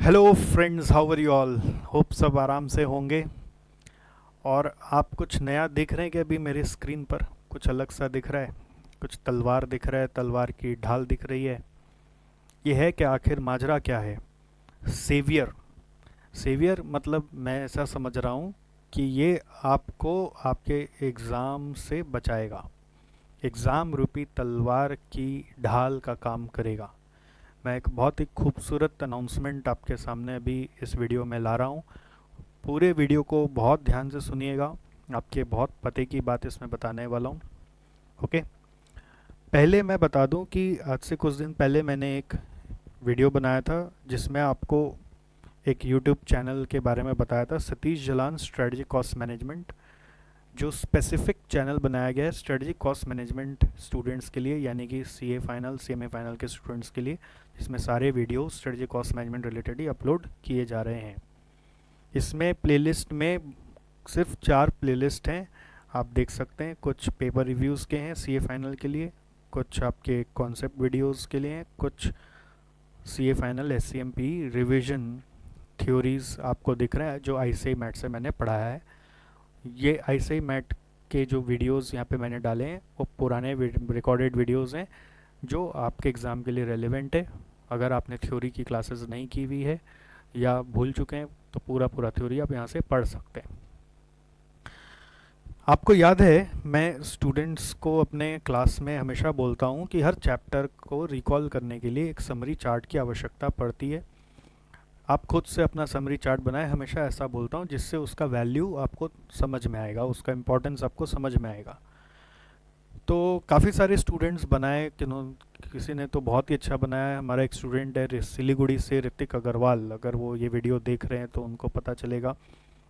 Hello friends, how are you all. Hope सब आराम से होंगे। और आप कुछ नया देख रहे हैं कि अभी मेरे स्क्रीन पर कुछ अलग सा दिख रहा है। कुछ तलवार दिख रहा है, तलवार की ढाल दिख रही है। ये है कि आखिर माजरा क्या है। सेवियर। सेवियर मतलब मैं ऐसा समझ रहा हूँ कि ये आपको आपके एग्ज़ाम से बचाएगा। एग्ज़ाम रूपी तलवार की ढाल का काम करेगा। मैं एक बहुत ही खूबसूरत अनाउंसमेंट आपके सामने अभी इस वीडियो में ला रहा हूँ। पूरे वीडियो को बहुत ध्यान से सुनिएगा। आपके बहुत पते की बात इसमें बताने वाला हूँ। ओके। पहले मैं बता दूं कि आज से कुछ दिन पहले मैंने एक वीडियो बनाया था जिसमें आपको एक यूट्यूब चैनल के बारे में बताया था, Satish Jalan strategy cost management. जो स्पेसिफिक चैनल बनाया गया है स्ट्रेटजी कॉस्ट मैनेजमेंट स्टूडेंट्स के लिए, यानी कि सीए फाइनल सीएमए फाइनल के स्टूडेंट्स के लिए, जिसमें सारे video strategy cost management related ही अपलोड किए जा रहे हैं। इसमें प्लेलिस्ट में सिर्फ 4 प्लेलिस्ट हैं, आप देख सकते हैं। कुछ पेपर रिव्यूज़ के हैं सीए फाइनल के लिए, कुछ आपके कॉन्सेप्ट वीडियोस के लिए हैं, कुछ सीए फाइनल एससीएमपी रिवीजन थ्योरीज़ आपको दिख रहा है जो आईसीआई मैट से मैंने पढ़ाया है। ये आईसीआई मैट के जो वीडियोस यहाँ पे मैंने डाले हैं वो पुराने रिकॉर्डेड वीडियोस हैं जो आपके एग्ज़ाम के लिए रेलेवेंट है। अगर आपने थ्योरी की क्लासेस नहीं की हुई है या भूल चुके हैं तो पूरा पूरा थ्योरी आप यहाँ से पढ़ सकते हैं। आपको याद है मैं स्टूडेंट्स को अपने क्लास में हमेशा बोलता हूँ कि हर चैप्टर को रिकॉल करने के लिए एक समरी चार्ट की आवश्यकता पड़ती है। आप खुद से अपना समरी चार्ट बनाएं, हमेशा ऐसा बोलता हूँ, जिससे उसका वैल्यू आपको समझ में आएगा, उसका इम्पोर्टेंस आपको समझ में आएगा। तो काफ़ी सारे स्टूडेंट्स बनाए, किसी ने तो बहुत ही अच्छा बनाया है। हमारा एक स्टूडेंट है सिलीगुड़ी से, ऋतिक अग्रवाल, अगर वो ये वीडियो देख रहे हैं तो उनको पता चलेगा।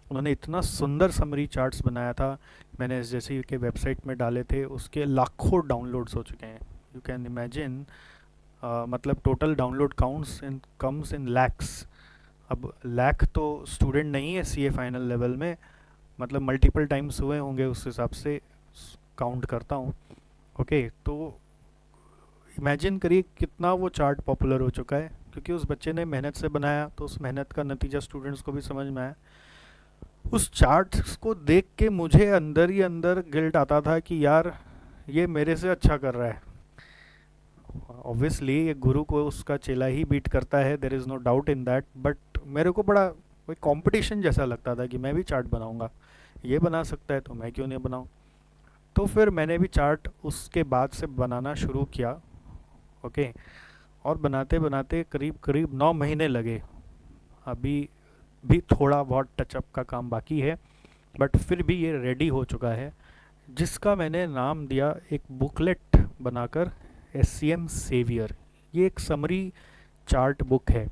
उन्होंने इतना सुंदर समरी चार्ट्स बनाया था, मैंने जैसे कि वेबसाइट में डाले थे, उसके लाखों डाउनलोड्स हो चुके हैं। यू कैन इमेजिन, मतलब total download counts in comes in lakhs. अब लाख तो स्टूडेंट नहीं है सीए फाइनल लेवल में, मतलब मल्टीपल टाइम्स हुए होंगे, उस हिसाब से काउंट करता हूँ। ओके, तो इमेजिन करिए कितना वो चार्ट पॉपुलर हो चुका है, क्योंकि उस बच्चे ने मेहनत से बनाया, तो उस मेहनत का नतीजा स्टूडेंट्स को भी समझ में आया। उस चार्ट्स को देख के मुझे अंदर ही अंदर गिल्ट आता था कि यार ये मेरे से अच्छा कर रहा है। ऑब्वियसली ये गुरु को उसका चेला ही बीट करता है, there is no doubt in that, but मेरे को बड़ा कोई कंपटीशन जैसा लगता था कि मैं भी चार्ट बनाऊंगा, ये बना सकता है तो मैं क्यों नहीं बनाऊं। तो फिर मैंने भी चार्ट उसके बाद से बनाना शुरू किया। ओके। और बनाते बनाते करीब करीब 9 महीने लगे। अभी भी थोड़ा बहुत टचअप का काम बाकी है, बट फिर भी ये रेडी हो चुका है, जिसका मैंने नाम दिया एक बुकलेट बनाकर, एस सी एम सेवियर। ये एक समरी चार्ट बुक है।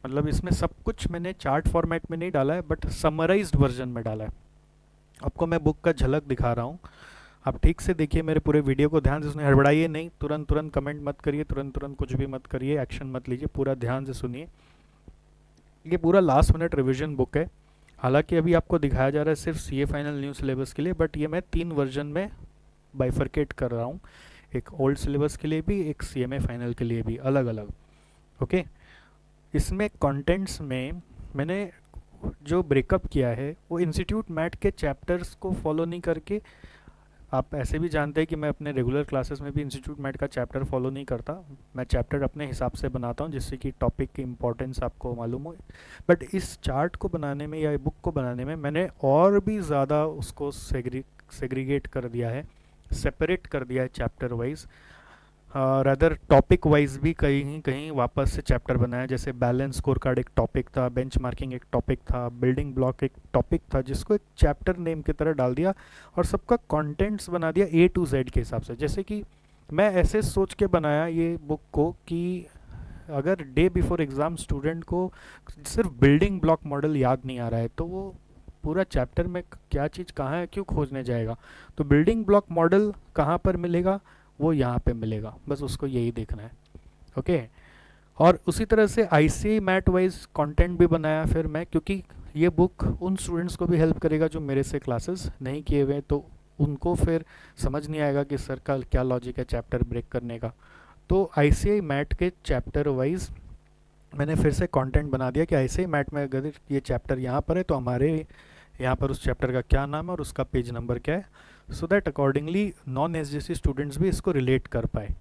मतलब इसमें सब कुछ मैंने चार्ट फॉर्मेट में नहीं डाला है, बट समराइज्ड वर्जन में डाला है। आपको मैं बुक का झलक दिखा रहा हूँ, आप ठीक से देखिए मेरे पूरे वीडियो को ध्यान से सुनिए, हड़बड़ाइए नहीं, तुरंत तुरंत कमेंट मत करिए, तुरंत तुरंत कुछ भी मत करिए, एक्शन मत लीजिए, पूरा ध्यान से सुनिए। ये पूरा लास्ट मिनट रिवीजन बुक है। हालांकि अभी आपको दिखाया जा रहा है सिर्फ सीए फाइनल न्यू सिलेबस के लिए, बट ये मैं 3 वर्जन में बाइफरकेट कर रहा हूँ, एक ओल्ड सिलेबस के लिए भी, एक सीएमए फाइनल के लिए भी, अलग अलग। ओके। इसमें कंटेंट्स में मैंने जो ब्रेकअप किया है वो इंस्टीट्यूट मैट के चैप्टर्स को फॉलो नहीं करके, आप ऐसे भी जानते हैं कि मैं अपने रेगुलर क्लासेस में भी इंस्टीट्यूट मैट का चैप्टर फॉलो नहीं करता। मैं चैप्टर अपने हिसाब से बनाता हूँ जिससे कि टॉपिक की इम्पोर्टेंस आपको मालूम हो। बट इस चार्ट को बनाने में या बुक को बनाने में मैंने और भी ज़्यादा उसको सेग्रीगेट कर दिया है, सेपरेट कर दिया है chapter wise. Rather topic wise भी कहीं कहीं वापस से चैप्टर बनाया, जैसे बैलेंस स्कोर कार्ड एक टॉपिक था, बेंचमार्किंग एक टॉपिक था, बिल्डिंग ब्लॉक एक टॉपिक था, जिसको एक चैप्टर नेम की तरह डाल दिया और सबका कंटेंट्स बना दिया ए टू जेड के हिसाब से। जैसे कि मैं ऐसे सोच के बनाया ये बुक को कि अगर डे बिफोर एग्ज़ाम स्टूडेंट को सिर्फ बिल्डिंग ब्लॉक मॉडल याद नहीं आ रहा है तो वो पूरा चैप्टर में क्या चीज़ कहाँ है क्यों खोजने जाएगा। तो बिल्डिंग ब्लॉक मॉडल कहाँ पर मिलेगा, वो यहाँ पे मिलेगा, बस उसको यही देखना है। ओके। और उसी तरह से आईसीआई मैट वाइज कंटेंट भी बनाया फिर मैं, क्योंकि ये बुक उन स्टूडेंट्स को भी हेल्प करेगा जो मेरे से क्लासेस नहीं किए हुए, तो उनको फिर समझ नहीं आएगा कि सर का क्या लॉजिक है चैप्टर ब्रेक करने का। तो आईसीआई मैट के चैप्टर वाइज मैंने फिर से कंटेंट बना दिया कि ऐसे ही मैट में अगर ये चैप्टर यहाँ पर है तो हमारे यहाँ पर उस चैप्टर का क्या नाम है और उसका पेज नंबर क्या है, so that accordingly non SJC students भी इसको रिलेट कर पाए।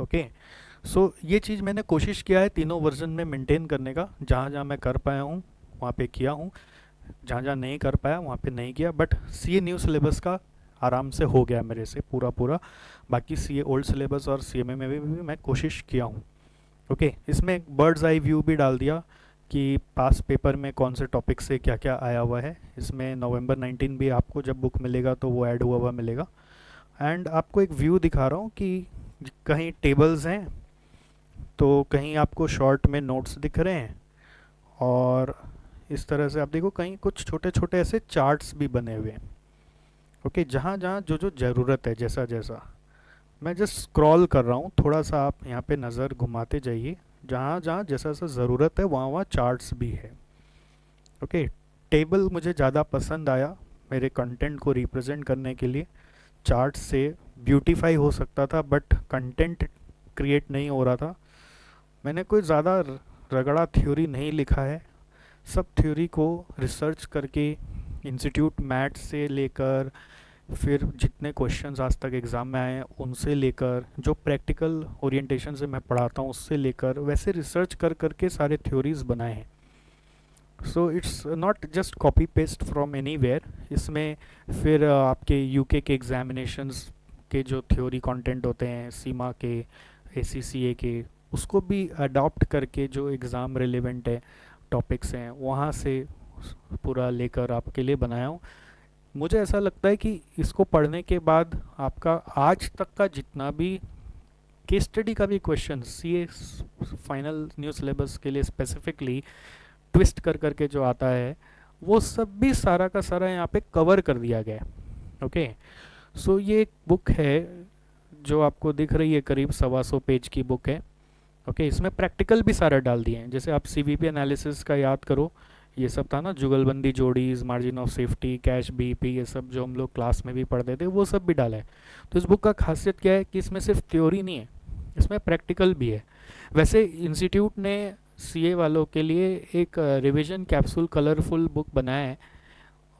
ओके, सो ये चीज़ मैंने कोशिश किया है तीनों वर्जन में मेंटेन करने का, जहाँ जहाँ मैं कर पाया हूँ वहाँ पे किया हूँ, जहाँ जहाँ नहीं कर पाया वहाँ पे नहीं किया। But C A new syllabus का आराम से हो गया मेरे से पूरा पूरा। बाकी सी ए ओल्ड सिलेबस और सी एम ए में भी मैं कोशिश किया हूँ। ओके, इसमें एक बर्ड्स आई व्यू भी डाल दिया कि पास पेपर में कौन से टॉपिक से क्या क्या आया हुआ है। इसमें नवंबर 19 भी आपको जब बुक मिलेगा तो वो ऐड हुआ हुआ मिलेगा। एंड आपको एक व्यू दिखा रहा हूँ कि कहीं टेबल्स हैं तो कहीं आपको शॉर्ट में नोट्स दिख रहे हैं, और इस तरह से आप देखो कहीं कुछ छोटे छोटे ऐसे चार्ट्स भी बने हुए हैं। ओके, जहाँ जहाँ जो जो ज़रूरत है, जैसा जैसा मैं जस्ट स्क्रॉल कर रहा हूँ, थोड़ा सा आप यहाँ पे नज़र घुमाते जाइए, जहाँ जहाँ जैसा जैसा ज़रूरत है वहाँ वहाँ चार्ट्स भी है। ओके, टेबल मुझे ज़्यादा पसंद आया मेरे कंटेंट को रिप्रेजेंट करने के लिए। चार्ट से ब्यूटीफाई हो सकता था बट कंटेंट क्रिएट नहीं हो रहा था। मैंने कोई ज़्यादा रगड़ा थ्योरी नहीं लिखा है, सब थ्योरी को रिसर्च करके इंस्टीट्यूट मैथ से लेकर फिर जितने क्वेश्चंस आज तक एग्ज़ाम में आए हैं उनसे लेकर, जो प्रैक्टिकल ओरिएंटेशन से मैं पढ़ाता हूँ उससे लेकर, वैसे रिसर्च कर करके सारे थ्योरीज बनाए हैं। So it's not just copy paste from anywhere. इसमें फिर आपके यूके के एग्जामिनेशंस के जो थ्योरी कंटेंट होते हैं, सीमा के, एसीसीए के, उसको भी अडॉप्ट करके जो एग्ज़ाम रिलेवेंट है टॉपिक्स हैं वहाँ से पूरा लेकर आपके लिए बनाया हूँ। मुझे ऐसा लगता है कि इसको पढ़ने के बाद आपका आज तक का जितना भी केस स्टडी का भी question C A final new syllabus के लिए स्पेसिफिकली ट्विस्ट कर करके जो आता है वो सब भी सारा का सारा यहाँ पे कवर कर दिया गया है। ओके, सो ये एक बुक है जो आपको दिख रही है, करीब 125 पेज की बुक है। ओके, इसमें प्रैक्टिकल भी सारा डाल दिए हैं। जैसे आप सीवीपी एनालिसिस का याद करो, ये सब था ना, जुगलबंदी जोड़ीज, margin of safety, cash BP, ये सब जो हम लोग क्लास में भी पढ़ते थे वो सब भी डाला है। तो इस बुक का खासियत क्या है कि इसमें सिर्फ थ्योरी नहीं है, इसमें प्रैक्टिकल भी है। वैसे इंस्टीट्यूट ने सीए वालों के लिए एक रिवीजन कैप्सूल कलरफुल बुक बनाया है,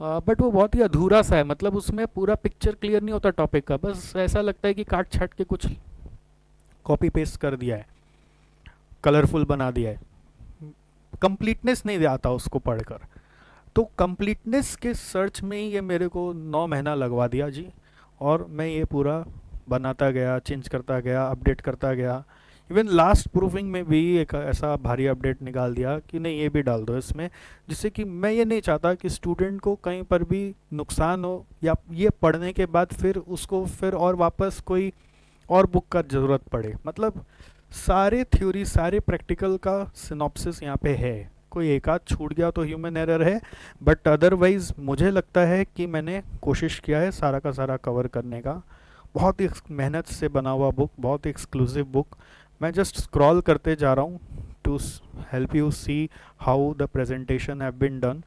बट वो बहुत ही अधूरा सा है। मतलब उसमें पूरा पिक्चर क्लियर नहीं होता टॉपिक का, बस ऐसा लगता है कि काट छाट के कुछ कॉपी पेस्ट कर दिया है, कलरफुल बना दिया है, कंप्लीटनेस नहीं आता उसको पढ़कर। तो कंप्लीटनेस के सर्च में ही ये मेरे को 9 महीना लगवा दिया जी, और मैं ये पूरा बनाता गया, चेंज करता गया, अपडेट करता गया। इवन लास्ट प्रूफिंग में भी एक ऐसा भारी अपडेट निकाल दिया कि नहीं ये भी डाल दो इसमें, जिससे कि मैं ये नहीं चाहता कि स्टूडेंट को कहीं पर भी नुकसान हो, या ये पढ़ने के बाद फिर उसको फिर और वापस कोई और बुक का ज़रूरत पड़े। मतलब सारे थ्योरी सारे प्रैक्टिकल का सिनॉप्सिस यहाँ पे है, कोई एक आध छूट गया तो ह्यूमन एरर है, बट अदरवाइज़ मुझे लगता है कि मैंने कोशिश किया है सारा का सारा कवर करने का। बहुत ही मेहनत से बना हुआ बुक, बहुत ही एक्सक्लूसिव बुक। मैं जस्ट स्क्रॉल करते जा रहा हूँ to help you see how the presentation have been done.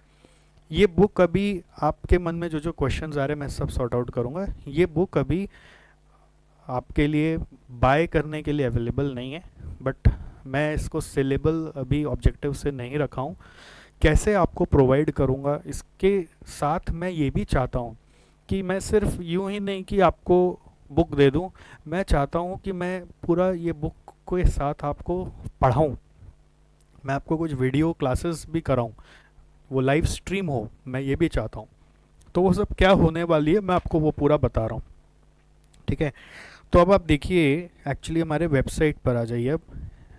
ये बुक अभी आपके मन में जो जो क्वेश्चंस आ रहे हैं मैं सब सॉर्ट आउट करूँगा। ये बुक अभी आपके लिए बाय करने के लिए अवेलेबल नहीं है, बट मैं इसको सेलेबल अभी ऑब्जेक्टिव से नहीं रखा हूँ। कैसे आपको प्रोवाइड करूँगा, इसके साथ मैं ये भी चाहता हूँ कि मैं सिर्फ यूं ही नहीं कि आपको बुक दे दूँ, मैं चाहता हूँ कि मैं पूरा ये बुक के साथ आपको पढ़ाऊँ, मैं आपको कुछ वीडियो क्लासेस भी कराऊँ, वो लाइव स्ट्रीम हो, मैं ये भी चाहता हूँ। तो वो सब क्या होने वाली है मैं आपको वो पूरा बता रहा हूँ, ठीक है। तो अब आप देखिए, एक्चुअली हमारे वेबसाइट पर आ जाइए अब,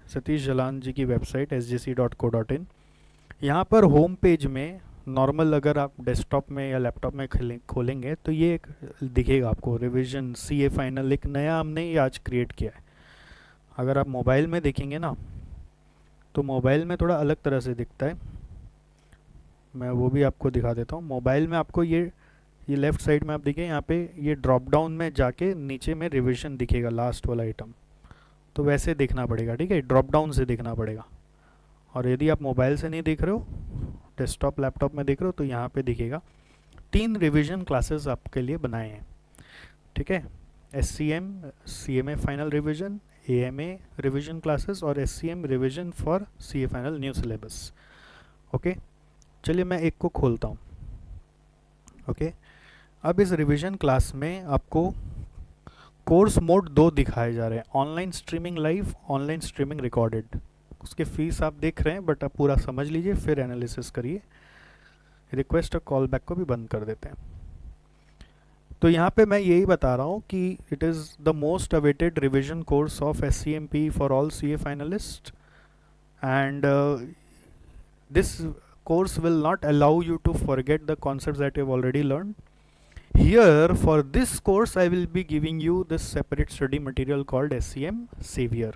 सतीश जलान जी की वेबसाइट sgc.co.in। यहाँ पर होम पेज में नॉर्मल अगर आप डेस्कटॉप में या लैपटॉप में खोलेंगे तो ये एक दिखेगा आपको, रिवीजन सीए फाइनल, एक नया हमने ये आज क्रिएट किया है। अगर आप मोबाइल में देखेंगे ना तो मोबाइल में थोड़ा अलग तरह से दिखता है, मैं वो भी आपको दिखा देता हूँ। मोबाइल में आपको ये लेफ़्ट साइड में आप देखिए, यहाँ पे ये ड्रॉप डाउन में जाके नीचे में रिवीजन दिखेगा, लास्ट वाला आइटम, तो वैसे देखना पड़ेगा, ठीक है, ड्रॉप डाउन से देखना पड़ेगा। और यदि आप मोबाइल से नहीं देख रहे हो, डेस्कटॉप लैपटॉप में देख रहे हो, तो यहाँ पे दिखेगा 3 रिवीजन क्लासेस आपके लिए बनाए हैं, ठीक है। SCM CMA final revision, AMA revision classes और SCM revision for CA final new syllabus. Okay, चलिए मैं एक को खोलता हूँ। ओके, अब इस रिवीजन क्लास में आपको कोर्स मोड 2 दिखाए जा रहे हैं, online streaming live, online streaming recorded. उसके फीस आप देख रहे हैं, बट आप पूरा समझ लीजिए फिर एनालिसिस करिए। रिक्वेस्ट और कॉल बैक को भी बंद कर देते हैं। तो यहाँ पे मैं यही बता रहा हूँ कि it is the most awaited revision course of SCMP for all CA finalist, and this course will not allow you to forget the concepts that you have already learned. Here for this course I will be giving you this separate study material called SCM Savior.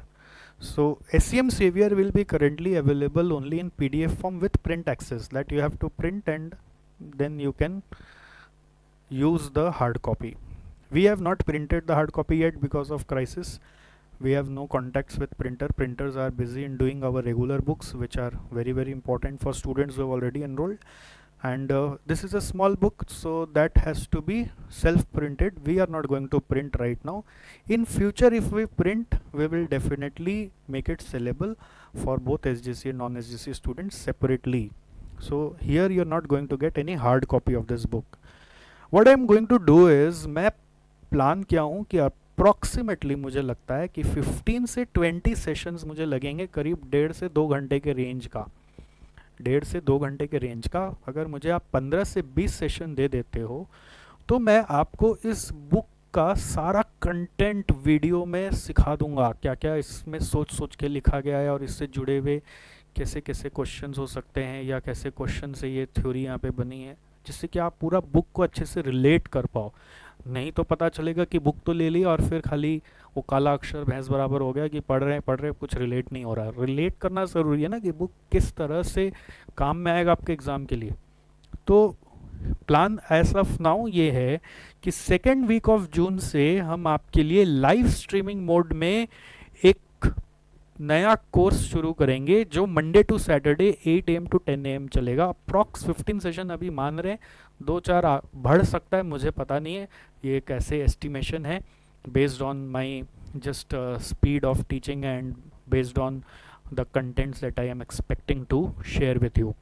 So SCM Savior will be currently available only in PDF form with print access, that you have to print and then you can use the hard copy. We have not printed the hard copy yet because of crisis. We have no contacts with printers are busy in doing our regular books, which are very important for students who have already enrolled. And this is a small book, so that has to be self printed. We are not going to print right now. In future, if we print, we will definitely make it sellable for both SGC and non-SGC students separately. So here you are not going to get any hard copy of this book. What I am going to do is, मैं plan किया हूँ कि approximately मुझे लगता है कि 15 से 20 sessions मुझे लगेंगे, करीब 1.5 से 2 घंटे के रेंज का। 1.5 से 2 घंटे के रेंज का अगर मुझे आप 15 से 20 सेशन दे देते हो, तो मैं आपको इस बुक का सारा कंटेंट वीडियो में सिखा दूंगा, क्या क्या इसमें सोच के लिखा गया है और इससे जुड़े हुए कैसे कैसे क्वेश्चंस हो सकते हैं, या कैसे क्वेश्चन से ये थ्योरी यहाँ पे बनी है, जिससे कि आप पूरा बुक को अच्छे से रिलेट कर पाओ। नहीं तो पता चलेगा कि बुक तो ले ली और फिर खाली वो काला अक्षर भैंस बराबर हो गया कि पढ़ रहे हैं कुछ रिलेट नहीं हो रहा। रिलेट करना ज़रूरी है ना, कि बुक किस तरह से काम में आएगा आपके एग्ज़ाम के लिए। तो प्लान एज ऑफ नाउ ये है कि 2nd वीक ऑफ जून से हम आपके लिए लाइव स्ट्रीमिंग मोड में एक नया कोर्स शुरू करेंगे, जो Monday to Saturday 8 AM to 10 AM चलेगा। अप्रॉक्स 15 सेशन अभी मान रहे हैं, 2-4 बढ़ सकता है, मुझे पता नहीं है, ये एक ऐसे एस्टिमेशन है based on my just speed of teaching and based on the contents that I am expecting to share with you.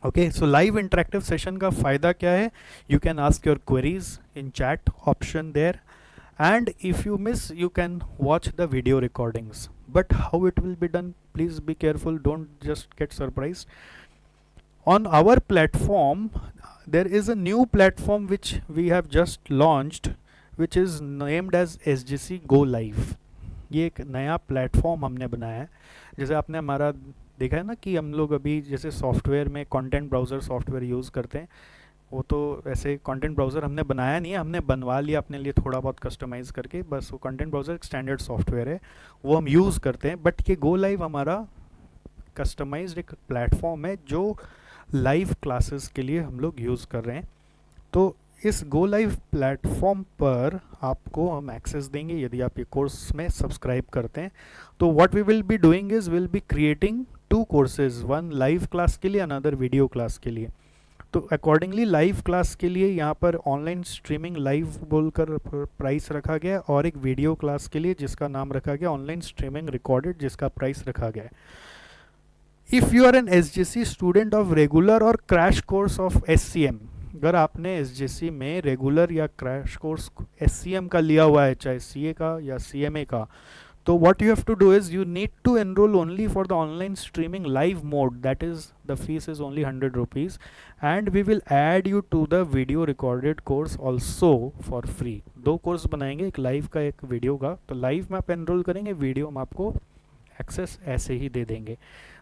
Okay, so live interactive session का फ़ायदा क्या है? You can ask your queries in chat option there, and if you miss you can watch the video recordings. But how it will be done, please be careful, don't just get surprised. On our platform there is a new platform which we have just launched, which is named as SGC Go Live. ये एक नया platform हमने बनाया है। जैसे आपने हमारा देखा है ना कि हम लोग अभी जैसे सॉफ्टवेयर में कंटेंट ब्राउज़र सॉफ्टवेयर यूज़ करते हैं, वो तो ऐसे कंटेंट ब्राउज़र हमने बनाया नहीं है, हमने बनवा लिया अपने लिए थोड़ा बहुत कस्टमाइज़ करके, बस वो कंटेंट ब्राउज़र एक स्टैंडर्ड सॉफ्टवेयर है, वो हम यूज़ करते हैं। बट ये गो लाइव हमारा कस्टमाइज्ड एक प्लेटफॉर्म है जो लाइव क्लासेस के लिए हम लोग यूज़ कर रहे हैं। तो इस गो लाइव प्लेटफॉर्म पर आपको हम एक्सेस देंगे यदि आप ये कोर्स में सब्सक्राइब करते हैं। तो what we will be doing is will be creating 2 courses, one live class के लिए, अनदर वीडियो क्लास के लिए। तो अकॉर्डिंगली लाइव क्लास के लिए यहाँ पर ऑनलाइन स्ट्रीमिंग लाइव बोलकर प्राइस रखा गया, और एक वीडियो क्लास के लिए जिसका नाम रखा गया ऑनलाइन स्ट्रीमिंग रिकॉर्डेड, जिसका प्राइस रखा गया है। If you are an SGC student of regular और क्रैश कोर्स ऑफ SCM, अगर आपने SGC में रेगुलर या क्रैश कोर्स SCM का लिया हुआ है, चाहे CA का या CMA का, so what you have to do is you need to enroll only for the online streaming live mode, that is the fees is only 100 rupees, and we will add you to the video recorded course also for free। 2 course बनाएंगे, एक live का एक video का। तो live में आप enrol करेंगे, video हम आपको एक्सेस ऐसे ही दे देंगे।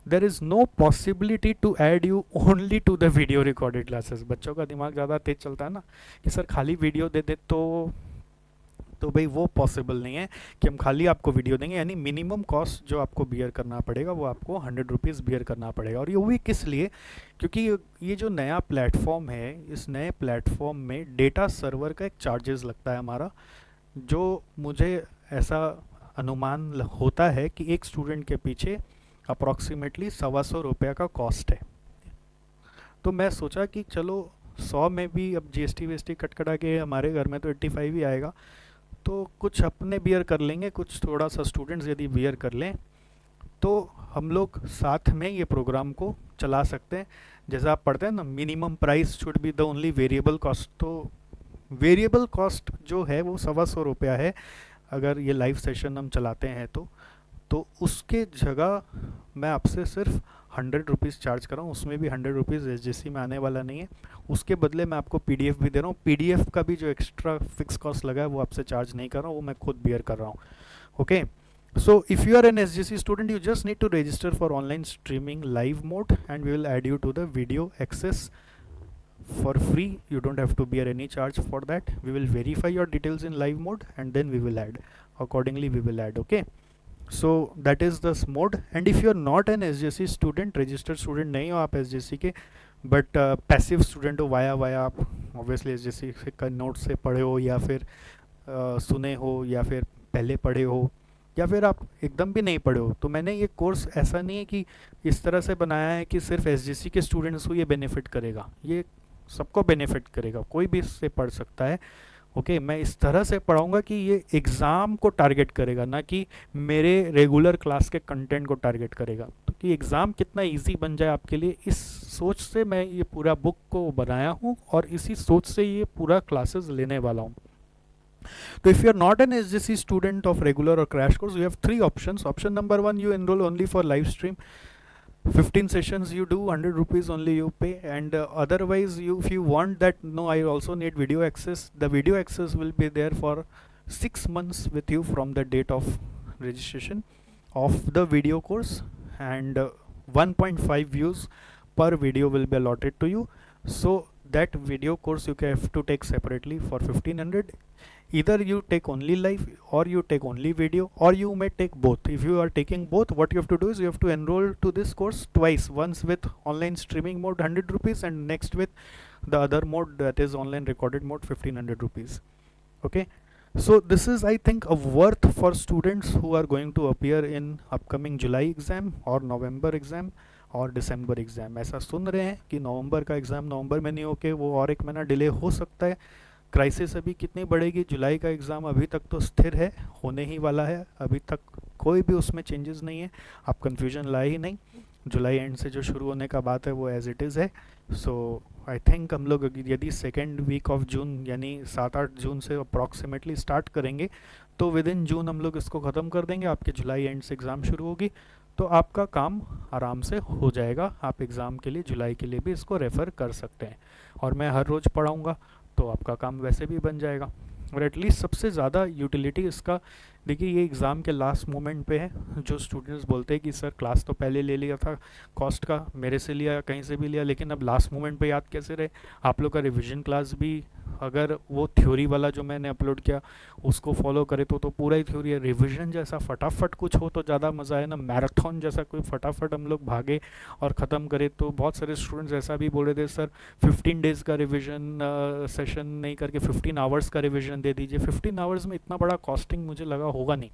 There is no possibility to add you only to the video recorded classes. बच्चों का दिमाग ज़्यादा तेज चलता है ना कि सर खाली वीडियो दे दे, तो भाई वो पॉसिबल नहीं है कि हम खाली आपको वीडियो देंगे। यानी मिनिमम कॉस्ट जो आपको बियर करना पड़ेगा वो आपको 100 रुपीज़ बियर करना पड़ेगा। और ये भी किस लिए? क्योंकि ये जो नया प्लेटफॉर्म है, इस नए प्लेटफॉर्म में डेटा सर्वर का एक चार्जेस लगता है हमारा, जो मुझे ऐसा अनुमान होता है कि एक स्टूडेंट के पीछे अप्रॉक्सीमेटली 125 रुपये का कॉस्ट है। तो मैं सोचा कि चलो 100 में भी अब GST कट कटा के हमारे घर में तो 85 ही आएगा, तो कुछ अपने बियर कर लेंगे, कुछ थोड़ा सा स्टूडेंट्स यदि बियर कर लें तो हम लोग साथ में ये प्रोग्राम को चला सकते हैं। जैसा आप पढ़ते हैं ना, minimum price should be the only variable cost, तो वेरिएबल कॉस्ट जो है वो 125 रुपया है अगर ये लाइव सेशन हम चलाते हैं तो उसके जगह मैं आपसे सिर्फ 100 रुपीज़ चार्ज कर रहा हूँ, उसमें भी 100 रुपीज़ एसजीसी में आने वाला नहीं है। उसके बदले मैं आपको पीडीएफ भी दे रहा हूँ, पीडीएफ का भी जो एक्स्ट्रा फिक्स कॉस्ट लगा है वो आपसे चार्ज नहीं कर रहा हूँ, वो मैं खुद बियर कर रहा हूँ। Okay, so if you are an SGC student, you just need to register for online streaming live mode and we will add you to the video access for free. You don't have to bear any charge for that. We will verify your details in live mode and then we will add accordingly, we will add. Okay, so that is this mode. And if you are not an SGC student, registered student नहीं हो आप SGC के, but passive student हो, via आप obviously SGC का note से पढ़े हो या फिर सुने हो या फिर पहले पढ़े हो या फिर आप एकदम भी नहीं पढ़े हो, तो मैंने ये कोर्स ऐसा नहीं है कि इस तरह से बनाया है कि सिर्फ एसजीसी के स्टूडेंट्स को ये बेनिफिट करेगा, ये सबको बेनिफिट करेगा, कोई भी इससे पढ़ सकता है। ओके, मैं इस तरह से पढ़ाऊंगा कि ये एग्ज़ाम को टारगेट करेगा, ना कि मेरे रेगुलर क्लास के कंटेंट को टारगेट करेगा, तो कि एग्ज़ाम कितना इजी बन जाए आपके लिए, इस सोच से मैं ये पूरा बुक को बनाया हूँ और इसी सोच से ये पूरा क्लासेस लेने वाला हूँ। So if you are not an SGC student of regular or crash course, you have three options. Option number one, you enroll only for live stream. 15 sessions you do, 100 rupees only you pay, and otherwise if you want that, no, I also need video access. The video access will be there for 6 months with you from the date of registration of the video course, and 1.5 views per video will be allotted to you. So that video course you have to take separately for 1500. Either you take only live or you take only video, or you may take both. If you are taking both, what you have to do is you have to enroll to this course twice, once with online streaming mode 100 rupees and next with the other mode, that is online recorded mode, 1500 rupees. Okay, so this is, I think, a worth for students who are going to appear in upcoming July exam or November exam और दिसंबर exam. ऐसा सुन रहे हैं कि नवंबर का exam नवंबर में नहीं होके वो और एक महीना डिले हो सकता है। क्राइसिस अभी कितनी बढ़ेगी, जुलाई का एग्ज़ाम अभी तक तो स्थिर है, होने ही वाला है, अभी तक कोई भी उसमें चेंजेस नहीं है, आप कन्फ्यूजन लाए ही नहीं। जुलाई एंड से जो शुरू होने का बात है वो एज इट इज़ है। सो आई थिंक हम लोग यदि सेकेंड वीक ऑफ जून यानी 7-8 जून से अप्रॉक्सीमेटली स्टार्ट करेंगे तो विद इन जून हम लोग इसको ख़त्म कर देंगे, आपके जुलाई एंड से एग्ज़ाम शुरू होगी, तो आपका काम आराम से हो जाएगा। आप एग्ज़ाम के लिए जुलाई के लिए भी इसको रेफ़र कर सकते हैं और मैं हर रोज़ पढ़ाऊँगा तो आपका काम वैसे भी बन जाएगा। और एटलीस्ट सबसे ज़्यादा यूटिलिटी इसका, देखिए ये एग्ज़ाम के लास्ट मोमेंट पे है। जो स्टूडेंट्स बोलते हैं कि सर क्लास तो पहले ले लिया था, कॉस्ट का मेरे से लिया कहीं से भी लिया, लेकिन अब लास्ट मोमेंट पे याद कैसे रहे। आप लोग का रिवीजन क्लास भी अगर वो थ्योरी वाला जो मैंने अपलोड किया उसको फॉलो करे तो पूरा ही थ्योरी है। रिवीजन जैसा फटाफट कुछ हो तो ज़्यादा मज़ा है ना, मैराथन जैसा कोई फटाफट हम लोग भागे और ख़त्म करे। तो बहुत सारे स्टूडेंट्स ऐसा भी बोल रहे थे सर 15 डेज़ का रिवीजन सेशन नहीं करके 15 आवर्स का रिवीजन दे दीजिए। 15 आवर्स में इतना बड़ा कॉस्टिंग मुझे लगा होगा नहीं,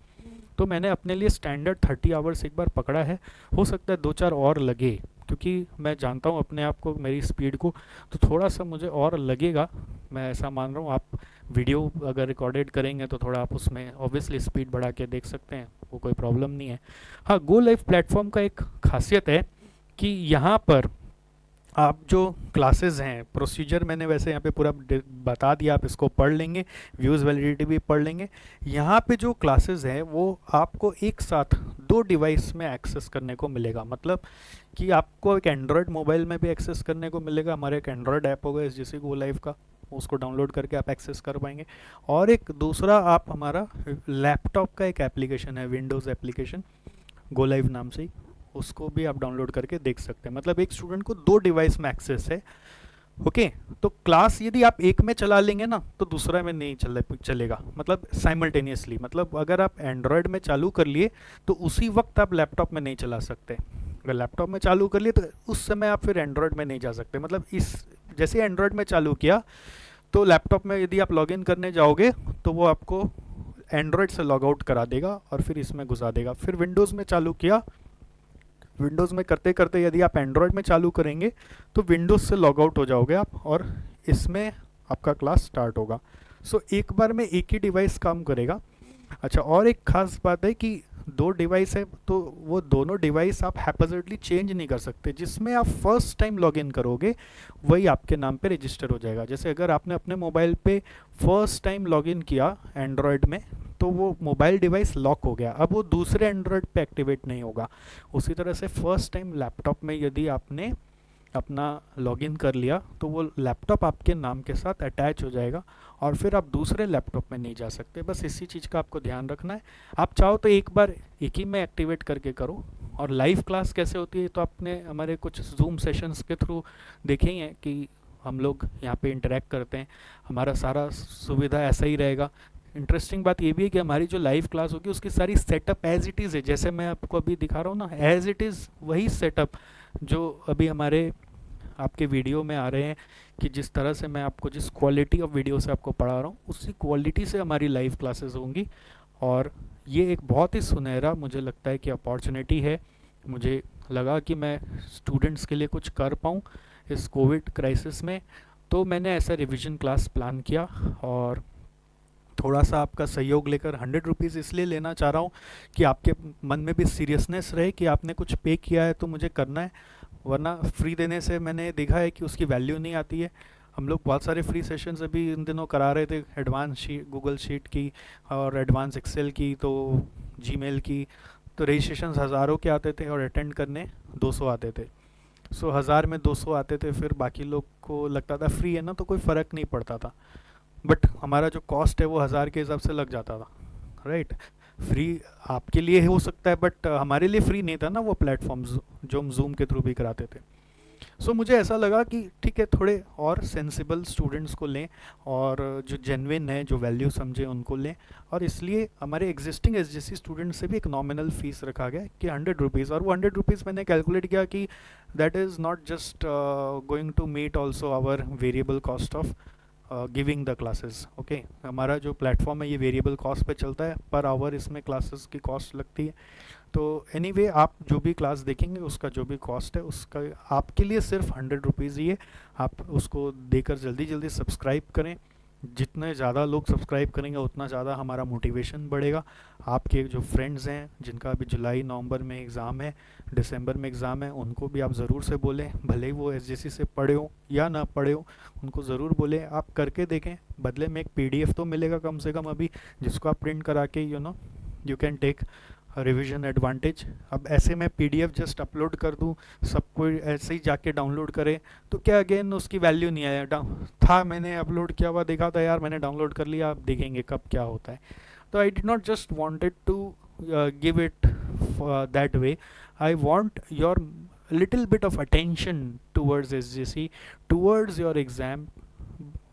तो मैंने अपने लिए स्टैंडर्ड 30 आवर्स एक बार पकड़ा है। हो सकता है 2-4 और लगे, क्योंकि मैं जानता हूँ अपने आप को, मेरी स्पीड को, तो थोड़ा सा मुझे और लगेगा, मैं ऐसा मान रहा हूँ। आप वीडियो अगर रिकॉर्डेड करेंगे तो थोड़ा आप उसमें ऑब्वियसली स्पीड बढ़ा के देख सकते हैं, वो कोई प्रॉब्लम नहीं है। हाँ, गो लाइव प्लेटफॉर्म का एक खासियत है कि यहाँ पर आप जो क्लासेस हैं, प्रोसीजर मैंने वैसे यहाँ पे पूरा बता दिया, आप इसको पढ़ लेंगे, व्यूज़ वैलिडिटी भी पढ़ लेंगे। यहाँ पे जो क्लासेस हैं वो आपको एक साथ 2 डिवाइस में एक्सेस करने को मिलेगा। मतलब कि आपको एक एंड्रॉयड मोबाइल में भी एक्सेस करने को मिलेगा, हमारे एक एंड्रॉयड ऐप होगा SGC गो लाइव का, उसको डाउनलोड करके आप एक्सेस कर पाएंगे। और एक दूसरा आप हमारा लैपटॉप का एक एप्लीकेशन है, विंडोज़ एप्लीकेशन गो लाइव नाम से ही, उसको भी आप डाउनलोड करके देख सकते हैं। मतलब एक स्टूडेंट को 2 डिवाइस में एक्सेस है। ओके, तो क्लास यदि आप एक में चला लेंगे ना तो दूसरा में नहीं चलेगा, मतलब साइमल्टेनियसली। मतलब अगर आप एंड्रॉयड में चालू कर लिए तो उसी वक्त आप लैपटॉप में नहीं चला सकते। अगर लैपटॉप में चालू कर लिए तो उस समय आप फिर एंड्रॉयड में नहीं जा सकते। मतलब इस जैसे एंड्रॉयड में चालू किया तो लैपटॉप में यदि आप लॉगिन करने जाओगे तो वो आपको एंड्रॉयड से लॉग आउट करा देगा और फिर इसमें घुसा देगा। फिर विंडोज़ में चालू किया, विंडोज़ में करते करते यदि आप एंड्रॉयड में चालू करेंगे तो विंडोज़ से लॉग आउट हो जाओगे आप और इसमें आपका क्लास स्टार्ट होगा। सो एक बार में एक ही डिवाइस काम करेगा। अच्छा, और एक खास बात है कि दो डिवाइस है तो वो दोनों डिवाइस आप हैप्पीजेटली चेंज नहीं कर सकते। जिसमें आप फर्स्ट टाइम लॉगिन करोगे वही आपके नाम पे रजिस्टर हो जाएगा। जैसे अगर आपने अपने मोबाइल पे फर्स्ट टाइम लॉगिन किया एंड्रॉयड में, तो वो मोबाइल डिवाइस लॉक हो गया, अब वो दूसरे एंड्रॉयड पे एक्टिवेट नहीं होगा। उसी तरह से फर्स्ट टाइम लैपटॉप में यदि आपने अपना लॉगिन कर लिया तो वो लैपटॉप आपके नाम के साथ अटैच हो जाएगा और फिर आप दूसरे लैपटॉप में नहीं जा सकते। बस इसी चीज़ का आपको ध्यान रखना है। आप चाहो तो एक बार एक ही में एक्टिवेट करके करो। और लाइव क्लास कैसे होती है तो आपने हमारे कुछ जूम सेशंस के थ्रू देखे ही हैं कि हम लोग यहाँ पे इंटरेक्ट करते हैं, हमारा सारा सुविधा ऐसा ही रहेगा। इंटरेस्टिंग बात ये भी है कि हमारी जो लाइव क्लास होगी उसकी सारी सेटअप एज इट इज़ है, जैसे मैं आपको अभी दिखा रहा हूँ ना, एज इट इज़ वही सेटअप जो अभी हमारे आपके वीडियो में आ रहे हैं, कि जिस तरह से मैं आपको जिस क्वालिटी ऑफ वीडियो से आपको पढ़ा रहा हूँ उसी क्वालिटी से हमारी लाइव क्लासेस होंगी। और ये एक बहुत ही सुनहरा मुझे लगता है कि अपॉर्चुनिटी है। मुझे लगा कि मैं स्टूडेंट्स के लिए कुछ कर पाऊँ इस कोविड क्राइसिस में, तो मैंने ऐसा रिवीजन क्लास प्लान किया। और थोड़ा सा आपका सहयोग लेकर 100 रुपीज़ इसलिए लेना चाह रहा हूँ कि आपके मन में भी सीरियसनेस रहे कि आपने कुछ पे किया है तो मुझे करना है। वरना फ्री देने से मैंने देखा है कि उसकी वैल्यू नहीं आती है। हम लोग बहुत सारे फ्री सेशंस अभी इन दिनों करा रहे थे, एडवांस शीट गूगल शीट की और एडवांस एक्सेल की, तो जीमेल की, तो रजिस्ट्रेशन हज़ारों के आते थे और अटेंड करने 200 आते थे। सो 1000 में 200 आते थे, फिर बाकी लोग को लगता था फ्री है ना तो कोई फ़र्क नहीं पड़ता था। बट हमारा जो कॉस्ट है वो 1000 के हिसाब से लग जाता था, राइट। फ्री आपके लिए हो सकता है बट हमारे लिए फ्री नहीं था ना वो प्लेटफॉर्म जो हम जूम के थ्रू भी कराते थे। सो मुझे ऐसा लगा कि ठीक है, थोड़े और सेंसिबल स्टूडेंट्स को लें और जो जेन्युइन है, जो वैल्यू समझे उनको लें। और इसलिए हमारे एग्जिस्टिंग एसजीसी स्टूडेंट्स से भी एक नॉमिनल फ़ीस रखा गया कि 100 रुपीज़। और वो 100 रुपीज़ मैंने कैलकुलेट किया कि that is not just going to meet also our variable cost of giving the classes. Okay, हमारा जो प्लेटफॉर्म है ये वेरिएबल कॉस्ट पे चलता है, पर आवर इसमें क्लासेस की कॉस्ट लगती है। तो एनीवे आप जो भी क्लास देखेंगे उसका जो भी कॉस्ट है उसका आपके लिए सिर्फ 100 रुपीज़ ही है। आप उसको देकर जल्दी जल्दी सब्सक्राइब करें। जितने ज़्यादा लोग सब्सक्राइब करेंगे उतना ज़्यादा हमारा मोटिवेशन बढ़ेगा। आपके जो फ्रेंड्स हैं जिनका अभी जुलाई नवंबर में एग्ज़ाम है, दिसंबर में एग्ज़ाम है, उनको भी आप ज़रूर से बोलें, भले ही वो एसजीसी से पढ़े हो या ना पढ़े हो, उनको ज़रूर बोलें आप करके देखें। बदले में एक पीडीएफ तो मिलेगा कम से कम अभी, जिसको आप प्रिंट करा के you can take revision advantage. अब ऐसे मैं पीडीएफ जस्ट अपलोड कर दूं, सब कोई ऐसे ही जाके डाउनलोड करे तो क्या अगेन उसकी वैल्यू नहीं आया। था मैंने अपलोड किया हुआ देखा था यार, मैंने डाउनलोड कर लिया, आप देखेंगे कब क्या होता है। तो I did not just wanted to give it that way. I want your little bit of attention towards SGC, towards your exam.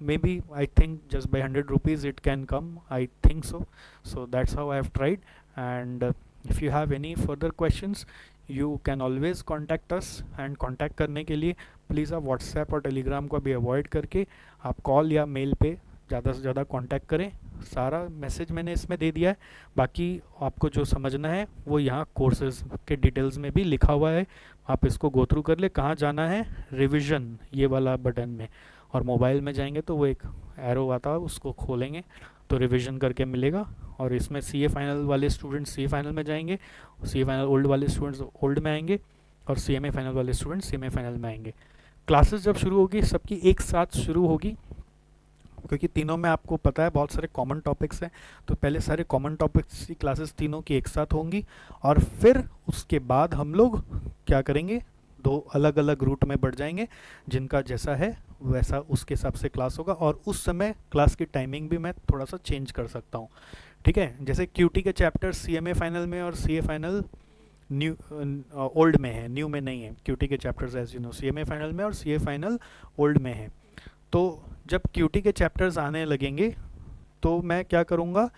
Maybe I think just by 100 rupees it can come, I think so. So that's how I have tried. And if you have any further questions you can always contact us। and contact करने के लिए please आप WhatsApp और Telegram को भी avoid करके आप call या मेल पे ज़्यादा से ज़्यादा कांटेक्ट करें। सारा मैसेज मैंने इसमें दे दिया है, बाकी आपको जो समझना है वो यहाँ कोर्सेज के डिटेल्स में भी लिखा हुआ है, आप इसको गो थ्रू कर ले। कहाँ जाना है, रिवीजन ये वाला बटन में, और मोबाइल में जाएंगे तो वो एक एरो आता है उसको खोलेंगे तो रिवीजन करके मिलेगा। और इसमें सीए फाइनल वाले स्टूडेंट्स सीए फाइनल में जाएंगे, सीए फाइनल ओल्ड वाले स्टूडेंट्स ओल्ड में आएंगे, और सीएमए फाइनल वाले स्टूडेंट्स सीएमए फाइनल में आएंगे। क्लासेस जब शुरू होगी सबकी एक साथ शुरू होगी, क्योंकि तीनों में आपको पता है बहुत सारे कॉमन टॉपिक्स हैं। तो पहले सारे कॉमन टॉपिक्स की क्लासेस तीनों की एक साथ होंगी, और फिर उसके बाद हम लोग क्या करेंगे, दो अलग अलग रूट में बढ़ जाएंगे, जिनका जैसा है वैसा उसके हिसाब से क्लास होगा। और उस समय क्लास की टाइमिंग भी मैं थोड़ा सा चेंज कर सकता हूँ, ठीक है। जैसे क्यूटी के चैप्टर सीएमए फाइनल में और सीए फाइनल न्यू ओल्ड में है, न्यू में नहीं है। क्यूटी के chapters as you know CMA final में और सीए फाइनल ओल्ड में है। तो जब क्यूटी के चैप्टर्स आने लगेंगे तो मैं क्या करूँगा,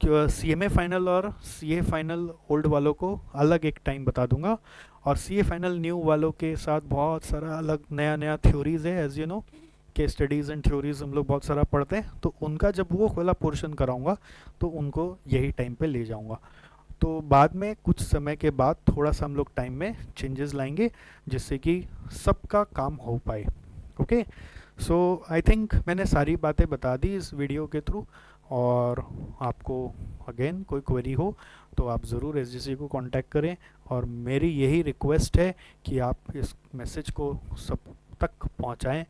सीएमए फाइनल और सीए फाइनल ओल्ड वालों को अलग एक टाइम बता दूंगा, और सीए फाइनल न्यू वालों के साथ बहुत सारा अलग नया नया थ्योरीज़ है एज यू नो, के स्टडीज़ एंड थ्योरीज हम लोग बहुत सारा पढ़ते हैं। तो उनका जब वो वाला पोर्शन कराऊंगा तो उनको यही टाइम पे ले जाऊंगा। तो बाद में कुछ समय के बाद थोड़ा सा हम लोग टाइम में चेंजेस लाएंगे जिससे कि सबका काम हो पाए। ओके, सो आई थिंक मैंने सारी बातें बता दी इस वीडियो के थ्रू। और आपको अगेन कोई क्वेरी हो तो आप ज़रूर एसजीसी को कांटेक्ट करें। और मेरी यही रिक्वेस्ट है कि आप इस मैसेज को सब तक पहुंचाएं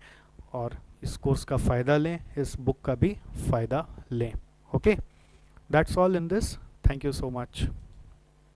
और इस कोर्स का फ़ायदा लें, इस बुक का भी फ़ायदा लें। Okay, that's all in this. Thank you so much.